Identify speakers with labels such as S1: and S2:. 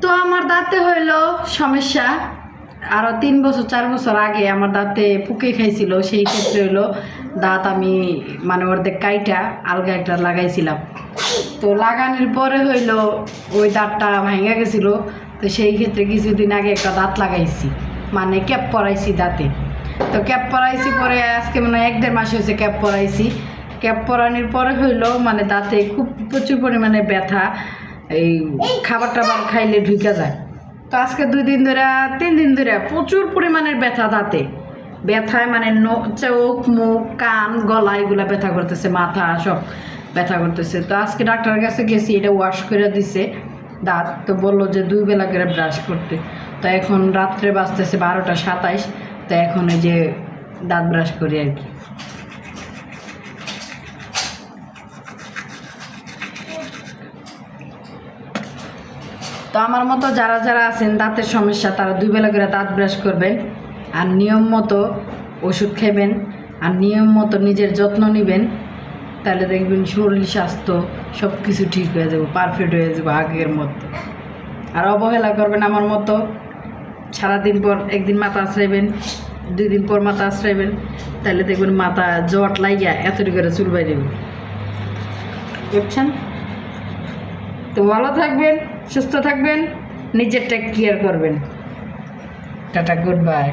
S1: তো আমার দাঁতে হইল সমস্যা আরও 3 বছর 4 বছর আগে আমার দাঁতে পুকে খাইছিল। সেই ক্ষেত্রে হইলো দাঁত আমি মানে অর্ধেক কাইটা আলগা একটা লাগাইছিলাম। তো লাগানোর পরে হইলো ওই দাঁতটা ভেঙে গেছিলো। তো সেই ক্ষেত্রে কিছুদিন আগে একটা দাঁত লাগাইছি, মানে ক্যাপ পরাইছি দাঁতে। তো ক্যাপ পরাইছি পরে আজকে মানে 1-1.5 মাস হয়েছে ক্যাপ পরাইছি। ক্যাপ পরানোর পরে হইলো মানে দাঁতে খুব প্রচুর পরিমাণে ব্যথা, এই খাবার টাবার খাইলে ঢুকে যায়। তো আজকে 2 দিন ধরে 3 দিন ধরে প্রচুর পরিমাণের ব্যথা, দাঁতে ব্যথায় মানে চোখ মুখ কান গলা এগুলো ব্যথা করতেছে, মাথা সব ব্যথা করতেছে। তো আজকে ডাক্তারের কাছে গেছি, এটা ওয়াশ করে দিছে দাঁত। তো বললো যে 2 বেলা করে ব্রাশ করতে। তো এখন রাত্রে বাজতেছে 12টা 27। তো এখন এই যে দাঁত ব্রাশ করি আর কি। তো আমার মতো যারা যারা আছেন দাঁতের সমস্যা, তারা 2 বেলা করে দাঁত ব্রাশ করবেন, আর নিয়ম মতো ওষুধ খাবেন, আর নিয়ম মতো নিজের যত্ন নেবেন। তাহলে দেখবেন শরীর স্বাস্থ্য সব কিছু ঠিক হয়ে যাবে, পারফেক্ট হয়ে যাবে আগের মতো। আর অবহেলা করবেন আমার মতো, সারাদিন পর একদিন মাথা আশ্রাইবেন, 2 দিন পর মাথা আশ্রাইবেন, তাহলে দেখবেন মাথা জট লাগিয়া এতটি করে চুল বাইরে বুঝছেন। তো ভালো থাকবেন, সুস্থ থাকবেন, নিজের টেক কেয়ার করবেন। Tata, good bye.